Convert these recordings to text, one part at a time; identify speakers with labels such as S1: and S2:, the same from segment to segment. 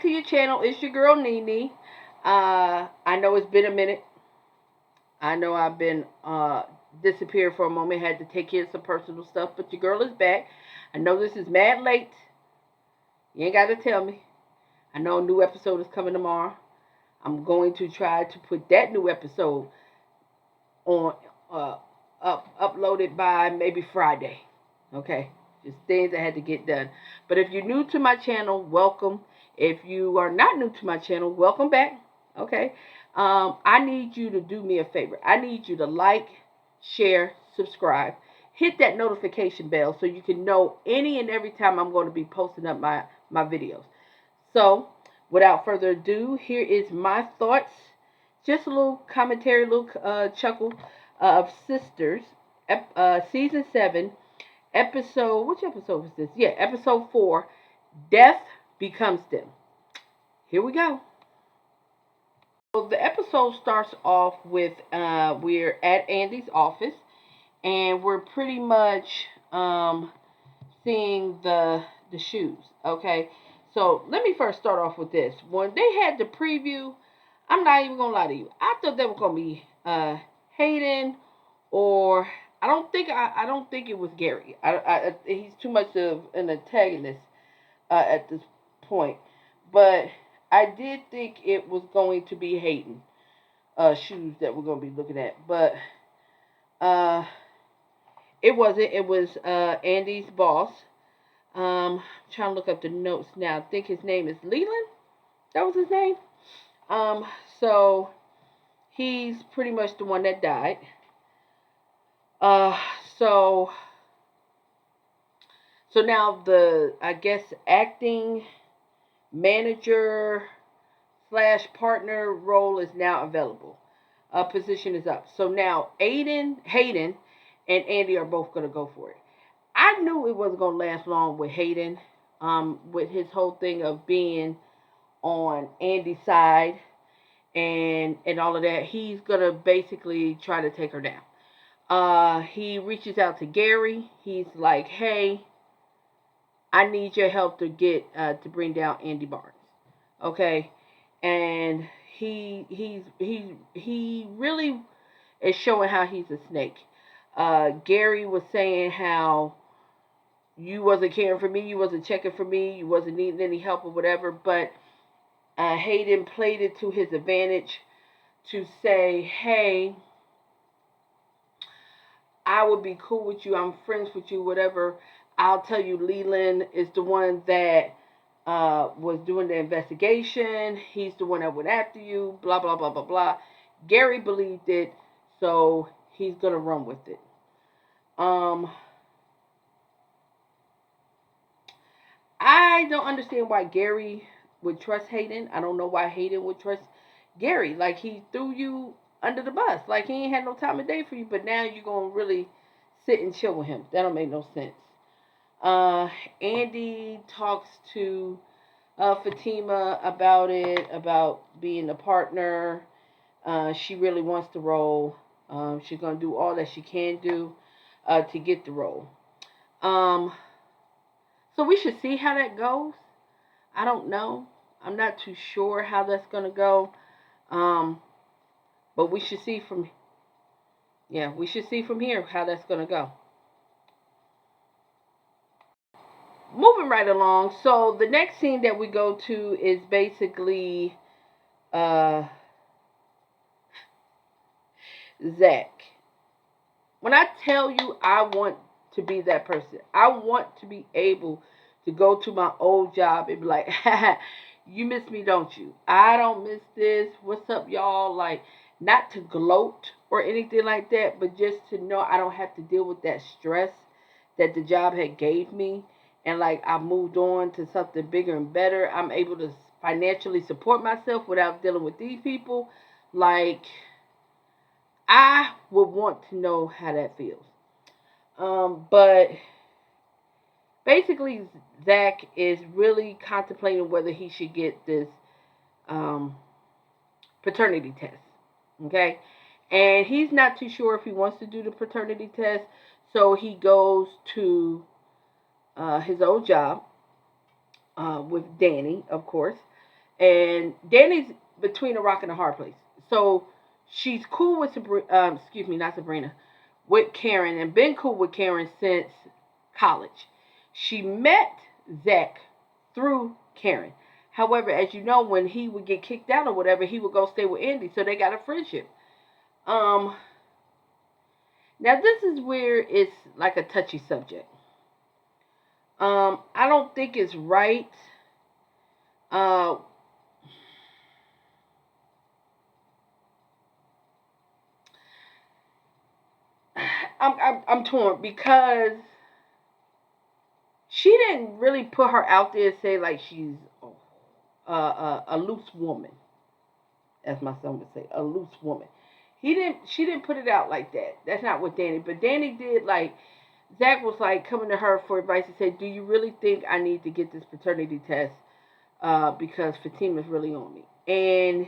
S1: to your channel. It's your girl Nene. I know it's been a minute. I know I've been disappeared for a moment. Had to take care of some personal stuff, but your girl is back. I know this is mad late. You ain't got to tell me. I know a new episode is coming tomorrow. I'm going to try to put that new episode on uploaded by maybe Friday. Okay, just things I had to get done. But if you're new to my channel, welcome. If you are not new to my channel, welcome back. Okay, I need you to do me a favor. I need you to like, share, subscribe, hit that notification bell so you can know any and every time I'm going to be posting up my videos. So, without further ado, here is my thoughts. Just a little commentary, a little chuckle of Sisters, season 7, episode. Which episode was this? Yeah, episode 4. Death becomes them. Here we go. So the episode starts off with we're at Andy's office, and we're pretty much seeing the shoes. Okay, so let me first start off with this. When they had the preview, I'm not even gonna lie to you. I thought they were gonna be Hayden, or I don't think it was Gary. He's too much of an antagonist at this point. But I did think it was going to be Hayden shoes that we're gonna be looking at, but uh, it wasn't. It was Andy's boss. Trying to look up the notes now. I think his name is Leland. That was his name. Um, so he's pretty much the one that died. Uh, so so now the, I guess, acting manager slash partner role is now available. Position is up. So now Hayden, and Andy are both gonna go for it. I knew it wasn't gonna last long with Hayden, with his whole thing of being on Andy's side and all of that. He's gonna basically try to take her down. He reaches out to Gary. He's like, "Hey, I need your help to get to bring down Andy Barnes." Okay, and he really is showing how he's a snake. Gary was saying how you wasn't caring for me, you wasn't checking for me, you wasn't needing any help or whatever, but Hayden played it to his advantage to say, "Hey, I would be cool with you. I'm friends with you, whatever. I'll tell you, Leland is the one that was doing the investigation. He's the one that went after you, blah, blah, blah, blah, blah." Gary believed it, so he's going to run with it. I don't understand why Gary would trust Hayden. I don't know why Hayden would trust Gary. Like, he threw you under the bus. Like, he ain't had no time of day for you, but now you're going to really sit and chill with him. That don't make no sense. Andy talks to Fatima about it, about being a partner. She really wants the role. She's going to do all that she can do to get the role. So we should see how that goes. I don't know. I'm not too sure how that's going to go. But we should see from here how that's going to go. Moving right along. So the next scene that we go to is basically Zach. When I tell you I want to be that person, I want to be able to go to my old job and be like, "You miss me, don't you? I don't miss this. What's up, y'all?" Like, not to gloat or anything like that, but just to know I don't have to deal with that stress that the job had gave me. And like, I moved on to something bigger and better. I'm able to financially support myself without dealing with these people. Like, I would want to know how that feels. But basically, Zach is really contemplating whether he should get this paternity test. Okay? And he's not too sure if he wants to do the paternity test. So he goes to his old job with Danny, of course. And Danny's between a rock and a hard place. So she's cool with excuse me, not Sabrina, with Karen, and been cool with Karen since college. She met Zach through Karen. However, as you know, when he would get kicked out or whatever, he would go stay with Andy. So they got a friendship. Um, Now this is where it's like a touchy subject. I don't think it's right. Uh, I'm torn because she didn't really put her out there and say like she's a loose woman, as my son would say, a loose woman. He didn't. She didn't put it out like that. That's not what Danny. But Danny did. Like Zach was like coming to her for advice and said, "Do you really think I need to get this paternity test? Because Fatima's really on me." And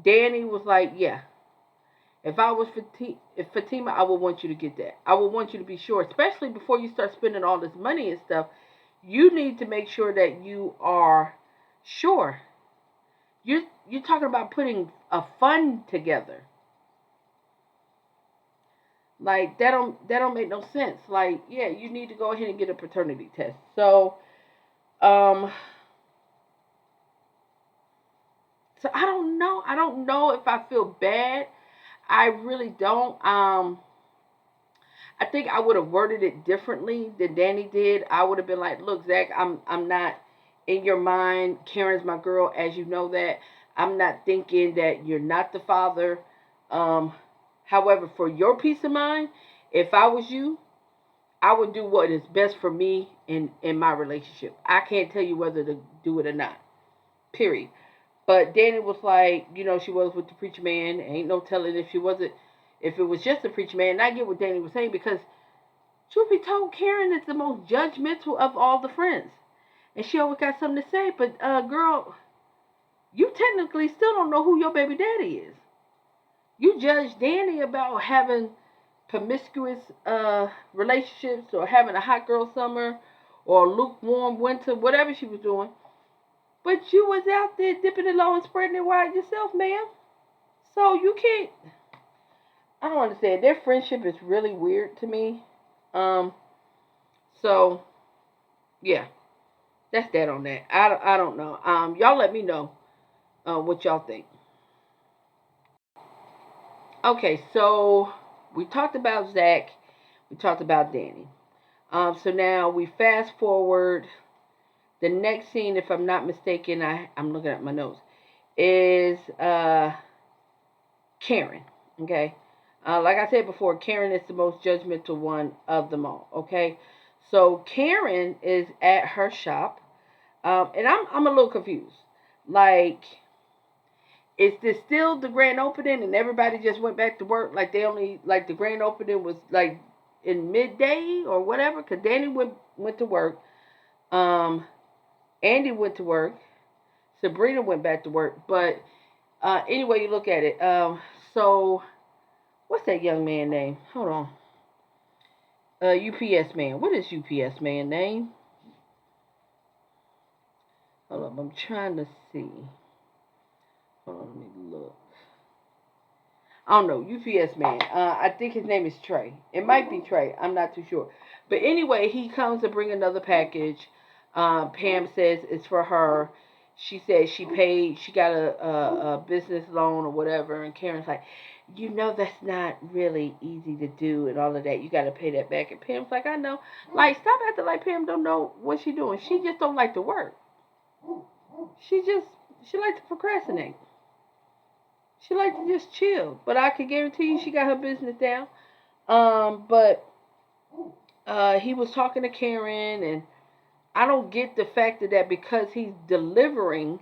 S1: Danny was like, "Yeah, if I was Fatima, I would want you to get that. I would want you to be sure, especially before you start spending all this money and stuff. You need to make sure that you are sure. You're talking about putting a fund together. Like that don't make no sense. Like, yeah, you need to go ahead and get a paternity test." So, um, so I don't know. I don't know if I feel bad. I really don't. I think I would have worded it differently than Danny did. I would have been like, "Look, Zach, I'm not in your mind. Karen's my girl, as you know that. I'm not thinking that you're not the father. Um, However, for your peace of mind, if I was you, I would do what is best for me in my relationship. I can't tell you whether to do it or not. Period." But Danny was like, she was with the preacher man. Ain't no telling if she wasn't, if it was just the preacher man. And I get what Danny was saying because, truth be told, Karen is the most judgmental of all the friends, and she always got something to say. But girl, you technically still don't know who your baby daddy is. You judge Danny about having promiscuous relationships or having a hot girl summer or lukewarm winter, whatever she was doing. But you was out there dipping it low and spreading it wide yourself, ma'am. So you can't. I don't understand. Their friendship is really weird to me. Um. So yeah, that's that on that. I don't know. Y'all let me know what y'all think. Okay, so we talked about Zach. We talked about Danny. So now we fast forward. The next scene, if I'm not mistaken, I'm looking at my notes, is Karen. Okay. Like I said before, Karen is the most judgmental one of them all. Okay. So Karen is at her shop, and I'm a little confused. Like, is this still the grand opening, and everybody just went back to work? Like they only like the grand opening was like in midday or whatever? Cause Danny went to work. Um, Andy went to work. Sabrina went back to work. But anyway, you look at it. So what's that young man name? Hold on. UPS man. What is UPS man name? Hold up. I'm trying to see. Hold on. Let me look. I don't know. UPS man. I think his name is Trey. It might be Trey. I'm not too sure. But anyway, he comes to bring another package. Pam says it's for her. She says she paid. She got a business loan or whatever. And Karen's like, that's not really easy to do and all of that. You got to pay that back. And Pam's like, I know. Like, stop acting like Pam don't know what she doing. She just don't like to work. She just she like to procrastinate. She like to just chill. But I can guarantee you she got her business down. But he was talking to Karen, and I don't get the fact that because he's delivering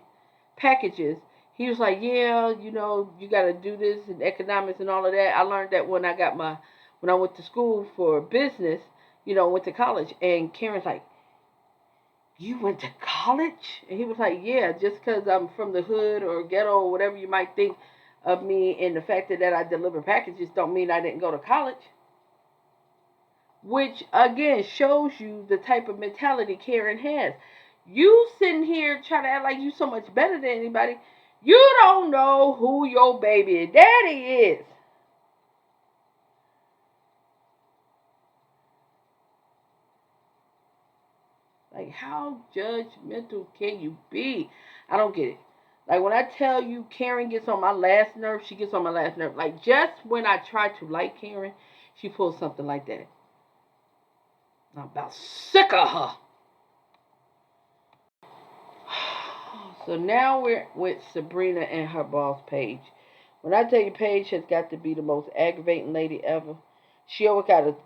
S1: packages, he was like, yeah, you got to do this and economics and all of that. I learned that when I went to school for business, went to college, and Karen's like, you went to college? And he was like, yeah, just because I'm from the hood or ghetto or whatever you might think of me, and the fact that I deliver packages don't mean I didn't go to college. Which again shows you the type of mentality Karen has. You sitting here trying to act like you so much better than anybody. You don't know who your baby daddy is. Like, how judgmental can you be? I don't get it. Like, when I tell you Karen gets on my last nerve, she gets on my last nerve. Like, just when I try to like Karen, she pulls something like that. I'm about sick of her. So now we're with Sabrina and her boss, Paige. When I tell you Paige has got to be the most aggravating lady ever, she always got to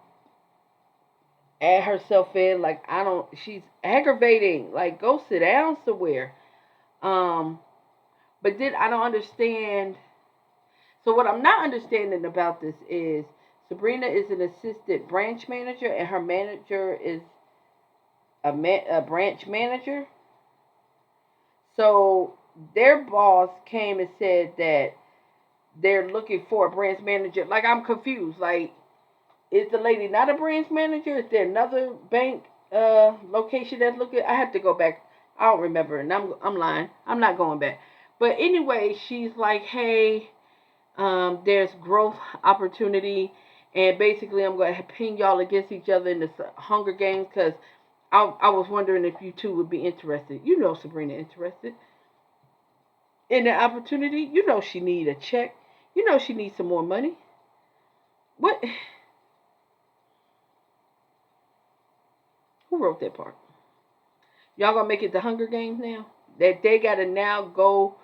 S1: add herself in. Like, I don't, she's aggravating. Like, go sit down somewhere. Um, but then I don't understand. So what I'm not understanding about this is Sabrina is an assistant branch manager, and her manager is a branch manager. So their boss came and said that they're looking for a branch manager. Like, I'm confused. Like, is the lady not a branch manager? Is there another bank location that's looking? I have to go back. I don't remember, and I'm lying. I'm not going back. But anyway, she's like, hey, there's growth opportunity, and basically I'm going to pin y'all against each other in the Hunger Games because I was wondering if you two would be interested. You know Sabrina interested in the opportunity. You know she need a check. You know she needs some more money. What? Who wrote that part? Y'all gonna make it the Hunger Games now? That they gotta now go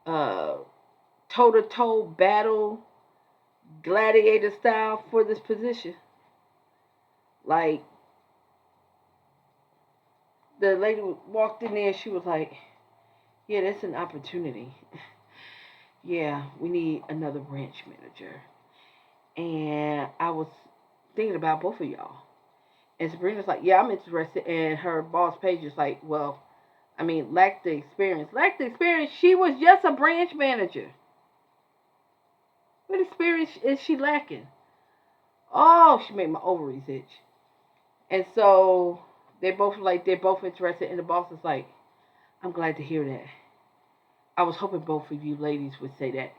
S1: uh, toe to toe battle gladiator style for this position. Like, the lady walked in there, she was like, yeah, that's an opportunity. Yeah, we need another branch manager. And I was thinking about both of y'all. And Sabrina's like, yeah, I'm interested. And her boss Paige is like, well, I mean, lack the experience. Lack the experience. She was just a branch manager. What experience is she lacking? Oh, she made my ovaries itch. And so they're both interested. And the boss is like, I'm glad to hear that. I was hoping both of you ladies would say that.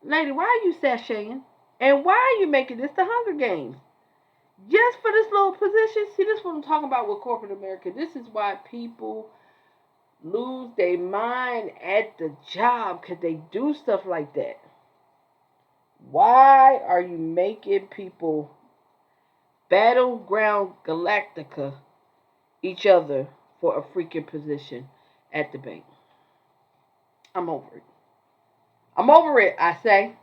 S1: Lady, why are you sashaying? And why are you making this the Hunger Games? Just for this little position? See, this is what I'm talking about with corporate America. This is why people lose their mind at the job because they do stuff like that. Why are you making people battleground Galactica each other for a freaking position at the bank? I'm over it. I'm over it, I say.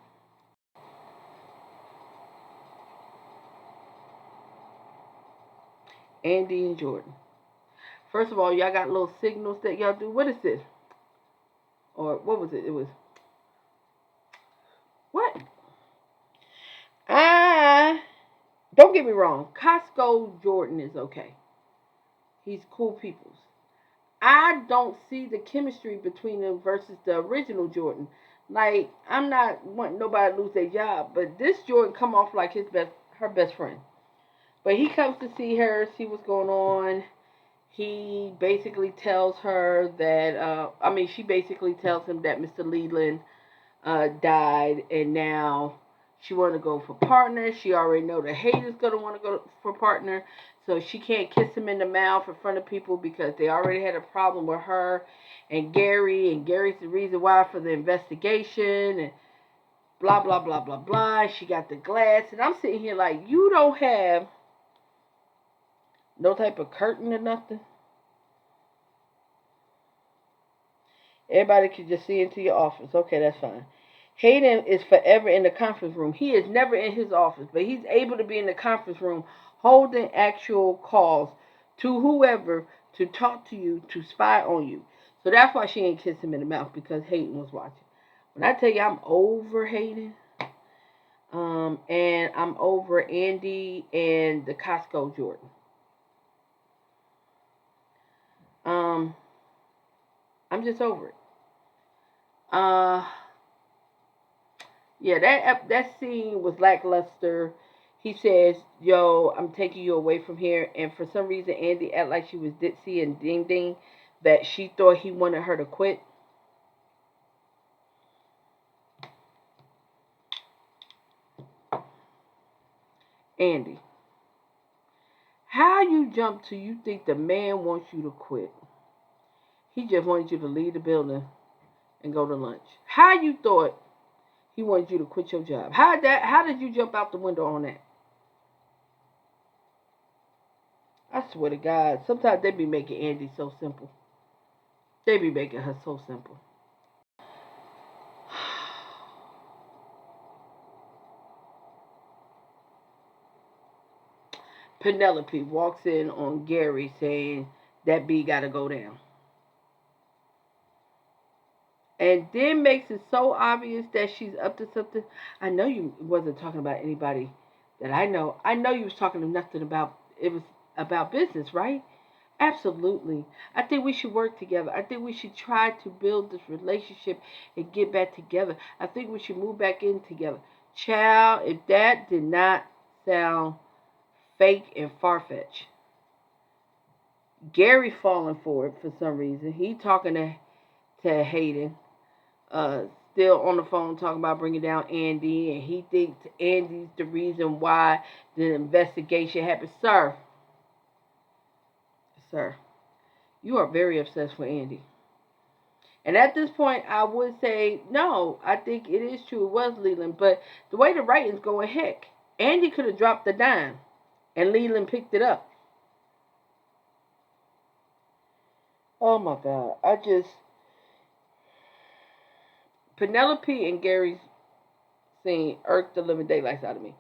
S1: Andy and Jordan. First of all, y'all got little signals that y'all do. What is this? Or what was it? It was what? Ah, don't get me wrong. Costco Jordan is okay. He's cool peoples. I don't see the chemistry between them versus the original Jordan. Like, I'm not wanting nobody to lose their job, but this Jordan come off like her best friend. But he comes to see her, see what's going on. He basically tells her that, she basically tells him that Mr. Leland died, and now she want to go for partner. She already know the haters gonna want to go for partner, so she can't kiss him in the mouth in front of people because they already had a problem with her and Gary, and Gary's the reason why for the investigation and blah blah blah blah blah. She got the glass, and I'm sitting here like, you don't have no type of curtain or nothing. Everybody can just see into your office. Okay, that's fine. Hayden is forever in the conference room. He is never in his office, but he's able to be in the conference room holding actual calls to whoever to talk to you, to spy on you. So that's why she ain't kissed him in the mouth, because Hayden was watching. When I tell you I'm over Hayden, and I'm over Andy and the Costco Jordan. Um, I'm just over it. Uh, yeah, that scene was lackluster. He says, yo, I'm taking you away from here. And for some reason, Andy acted like she was ditzy and ding ding, that she thought he wanted her to quit. Andy, how you jump to you think the man wants you to quit? He just wanted you to leave the building and go to lunch. How you thought he wanted you to quit your job? How did you jump out the window on that? I swear to God, sometimes they be making Andy so simple. They be making her so simple. Penelope walks in on Gary saying that B gotta go down. And then makes it so obvious that she's up to something. I know you wasn't talking about anybody that I know. I know you was talking to nothing about, it was about business, right? Absolutely. I think we should work together. I think we should try to build this relationship and get back together. I think we should move back in together. Child, if that did not sound fake and far-fetched. Gary falling for it for some reason. He talking to Hayden, uh, still on the phone talking about bringing down Andy, and he thinks Andy's the reason why the investigation happened. Sir, you are very obsessed with Andy. And at this point, I would say, no, I think it is true. It was Leland. But the way the writing's going, heck, Andy could have dropped the dime and Leland picked it up. Oh my God. Penelope and Gary's scene irked the living daylights out of me.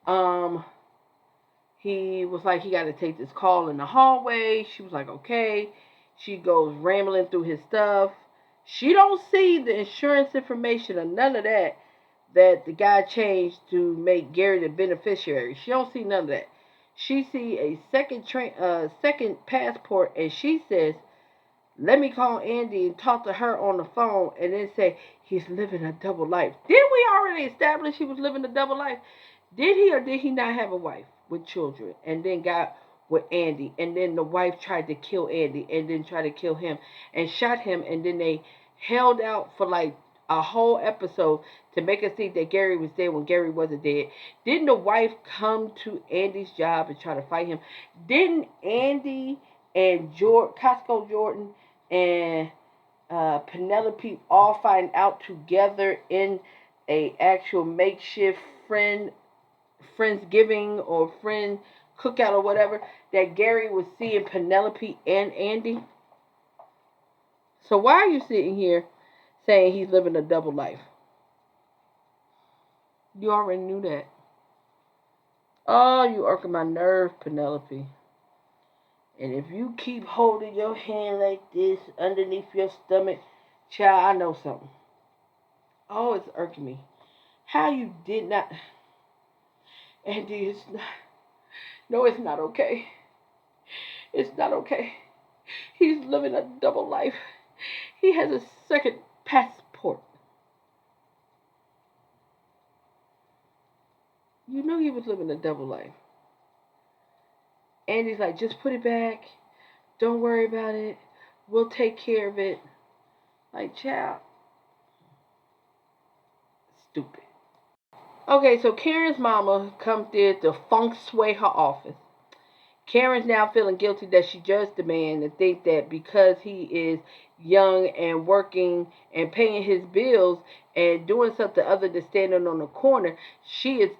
S1: Um, he was like, he got to take this call in the hallway. She was like, okay. She goes rambling through his stuff. She don't see the insurance information or none of that the guy changed to make Gary the beneficiary. She don't see none of that. She see a second passport, and she says, "Let me call Andy and talk to her on the phone," and then say he's living a double life. Didn't we already establish he was living a double life? Did he or did he not have a wife with children, and then got with Andy, and then the wife tried to kill Andy, and then tried to kill him, and shot him, and then they held out for like a whole episode to make us think that Gary was dead when Gary wasn't dead? Didn't the wife come to Andy's job and try to fight him? Didn't Andy and Costco Jordan and Penelope all find out together in a actual makeshift friendsgiving or friend cookout or whatever, that Gary was seeing Penelope and Andy? So why are you sitting here saying he's living a double life? You already knew that. Oh, you irking my nerve, Penelope. And if you keep holding your hand like this underneath your stomach, child, I know something. Oh, it's irking me. How you did not. Andy, it's not. No, it's not okay. It's not okay. He's living a double life. He has a second passport. You knew he was living a double life. Andy's like, just put it back. Don't worry about it. We'll take care of it. Like, child. Stupid. Okay, so Karen's mama comes there to feng shui her office. Karen's now feeling guilty that she judged the man and think that because he is young and working and paying his bills and doing something other than standing on the corner, she is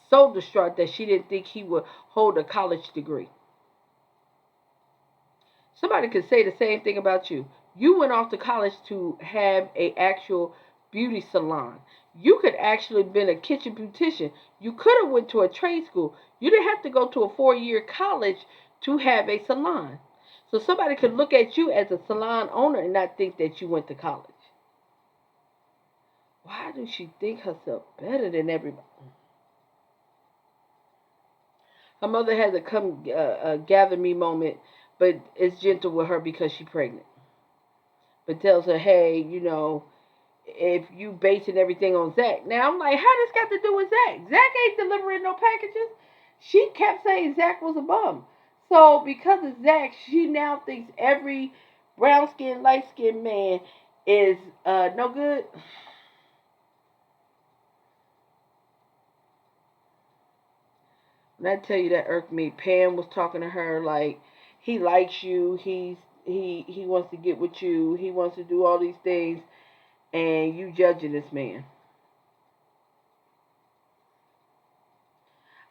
S1: so distraught that she didn't think he would hold a college degree. Somebody could say the same thing about you. You went off to college to have a actual beauty salon. You could actually been a kitchen beautician. You could have went to a trade school. You didn't have to go to a 4-year college to have a salon. So somebody could look at you as a salon owner and not think that you went to college. Why does she think herself better than everybody? Her mother has a come gather me moment, but is gentle with her because she's pregnant. But tells her, hey, if you basing everything on Zach. Now I'm like, how this got to do with Zach? Zach ain't delivering no packages. She kept saying Zach was a bum. So because of Zach, she now thinks every brown skinned, light skinned man is no good. When I tell you that irked me, Pam was talking to her like he likes you, he wants to get with you, he wants to do all these things, and you judging this man.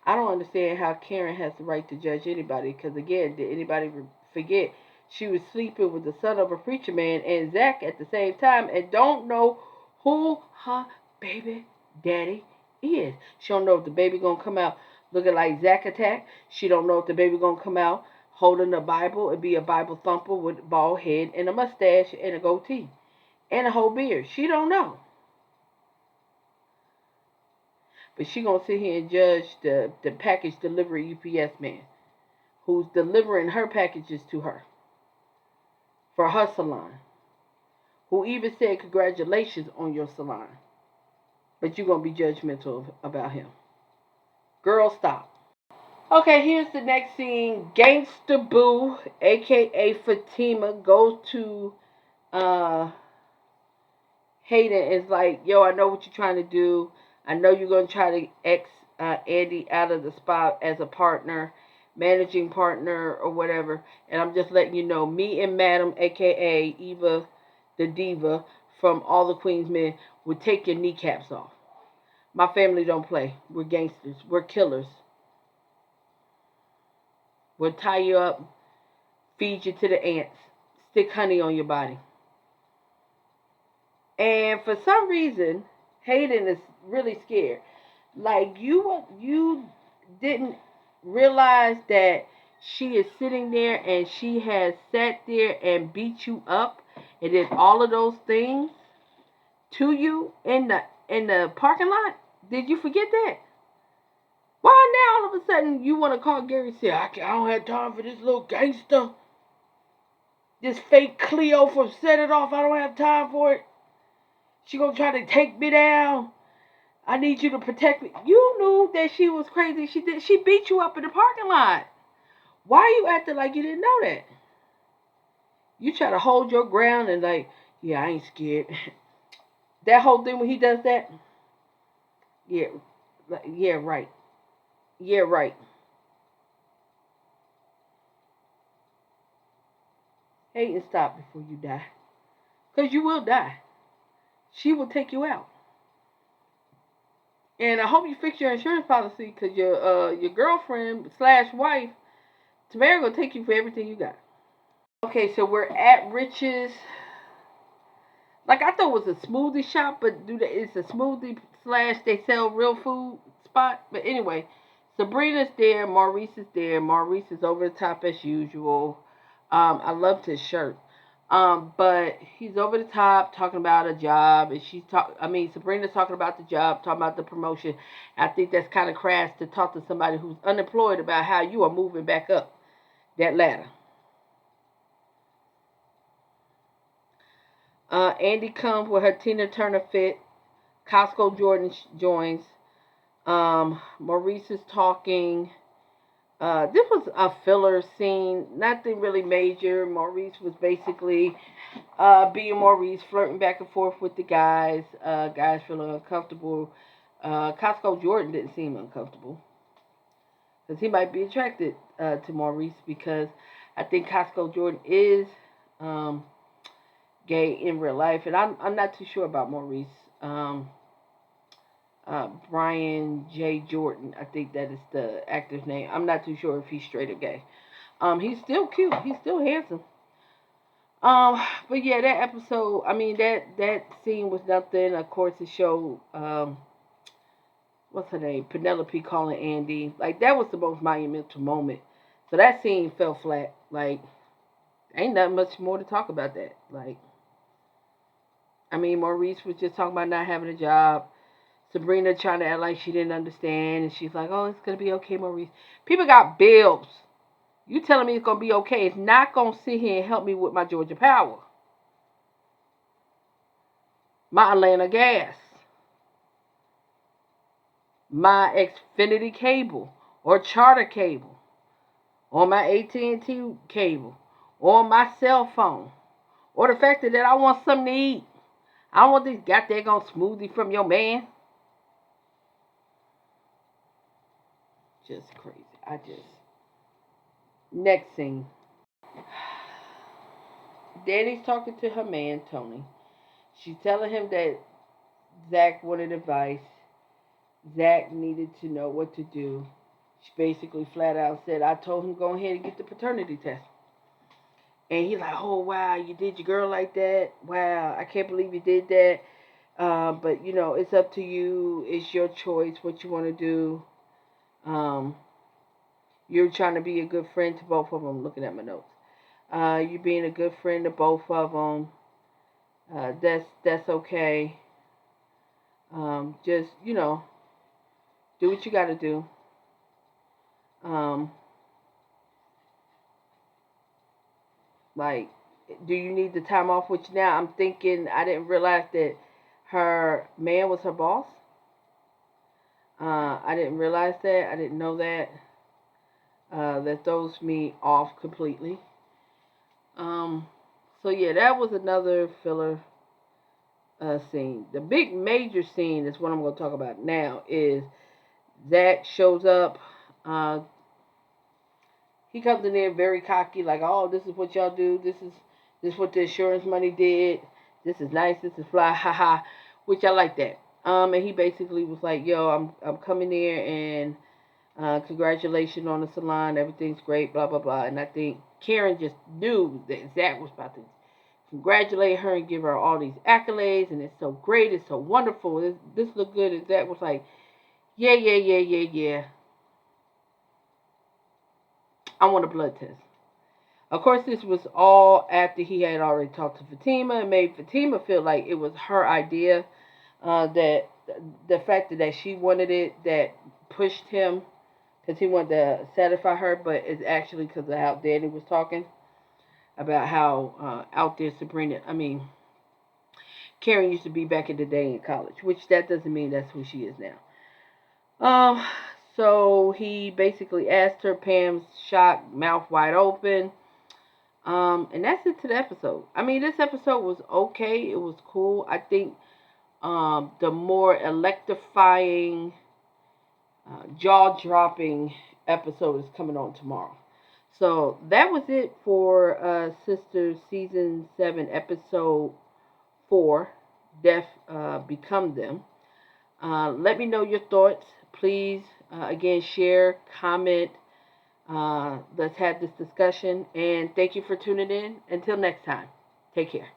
S1: I don't understand how Karen has the right to judge anybody. Because again, did anybody forget she was sleeping with the son of a preacher man and Zach at the same time, and don't know who her baby daddy is. She don't know if the baby gonna come out looking like Zach Attack. She don't know if the baby gonna come out holding a Bible and be a Bible thumper with a bald head and a mustache and a goatee and a whole beard. She don't know. But she gonna sit here and judge the package delivery UPS man who's delivering her packages to her for her salon, who even said congratulations on your salon. But you're gonna be judgmental about him. Girl, stop. Okay, here's the next scene. Gangsta Boo, aka Fatima, goes to uh Hayden is like, yo, I know what you're trying to do. I know you're going to try to X Andy out of the spot as a partner, managing partner, or whatever. And I'm just letting you know, me and Madam, a.k.a. Eva the Diva from All the Queen's Men, would take your kneecaps off. My family don't play. We're gangsters. We're killers. We'll tie you up, feed you to the ants, stick honey on your body. And for some reason, Hayden is really scared. Like you didn't realize that she is sitting there and she has sat there and beat you up and did all of those things to you in the parking lot. Did you forget that? Why now all of a sudden you want to call Gary and say, I don't have time for this little gangster, this fake Cleo from Set It Off. I don't have time for it. She gonna try to take me down. I need you to protect me. You knew that she was crazy. She beat you up in the parking lot. Why are you acting like you didn't know that? You try to hold your ground and like, yeah, I ain't scared. That whole thing when he does that, yeah, yeah, right, yeah, right. Hey, and stop before you die, cause you will die. She will take you out. And I hope you fix your insurance policy, cause your girlfriend slash wife, Tamara, gonna take you for everything you got. Okay, so we're at Rich's. Like I thought it was a smoothie shop, but it's a smoothie slash they sell real food spot. But anyway, Sabrina's there, Maurice is there. Maurice is over the top as usual. I loved his shirt. But he's over the top talking about a job, and Sabrina's talking about the job, talking about the promotion. I think that's kind of crass to talk to somebody who's unemployed about how you are moving back up that ladder. Andy comes with her Tina Turner fit. Costco Jordan joins. Maurice is talking. This was a filler scene, nothing really major. Maurice was basically being Maurice, flirting back and forth with the guys. Guys feeling uncomfortable. Costco Jordan didn't seem uncomfortable because he might be attracted to Maurice because I think Costco Jordan is um, gay in real life, and I'm not too sure about Maurice. Brian J. Jordan, I think that is the actor's name. I'm not too sure if he's straight or gay. He's still cute. He's still handsome. But yeah, that episode. I mean, that scene was nothing. Of course, it showed what's her name, Penelope calling Andy. Like that was the most monumental moment. So that scene fell flat. Like, ain't nothing much more to talk about that. Like, I mean, Maurice was just talking about not having a job. Sabrina trying to act like she didn't understand, and she's like, "Oh, it's gonna be okay, Maurice. People got bills. You telling me it's gonna be okay? It's not gonna sit here and help me with my Georgia Power. my Atlanta Gas, my Xfinity cable or Charter cable, or my AT&T cable, or my cell phone, or the fact that I want something to eat. I don't want this goddamn smoothie from your man. Just crazy. Next scene. Danny's talking to her man, Tony. She's telling him that Zach wanted advice. Zach needed to know what to do. She basically flat out said, I told him go ahead and get the paternity test. And he's like, oh, wow, you did your girl like that? Wow, I can't believe you did that. But, it's up to you. It's your choice what you want to do. You're trying to be a good friend to both of them. Looking at my notes. You're being a good friend to both of them. That's okay. Just, do what you got to do. Like, do you need the time off with you now? I'm thinking I didn't realize that her man was her boss. I didn't realize that. I didn't know that. That throws me off completely. So yeah, that was another filler scene. The big major scene is what I'm going to talk about now. Is Zach shows up. He comes in there very cocky, like, "Oh, this is what y'all do. This is what the insurance money did. This is nice. This is fly, haha." Which I like that. And he basically was like, "Yo, I'm coming here and congratulations on the salon. Everything's great, blah blah blah." And I think Karen just knew that Zach was about to congratulate her and give her all these accolades, and it's so great, it's so wonderful. This look good. And Zach was like, "Yeah, yeah, yeah, yeah, yeah. I want a blood test." Of course, this was all after he had already talked to Fatima and made Fatima feel like it was her idea. That the fact that she wanted it that pushed him because he wanted to satisfy her, but it's actually because of how Danny was talking about how out there Karen used to be back in the day in college, which that doesn't mean that's who she is now. Um, so he basically asked her, Pam's shocked, mouth wide open. And that's it to the episode. This episode was okay. It was cool. I think the more electrifying, jaw-dropping episode is coming on tomorrow. So that was it for Sisters Season 7, Episode 4, Death Become Them. Let me know your thoughts. Please, again, share, comment. Let's have this discussion. And thank you for tuning in. Until next time, take care.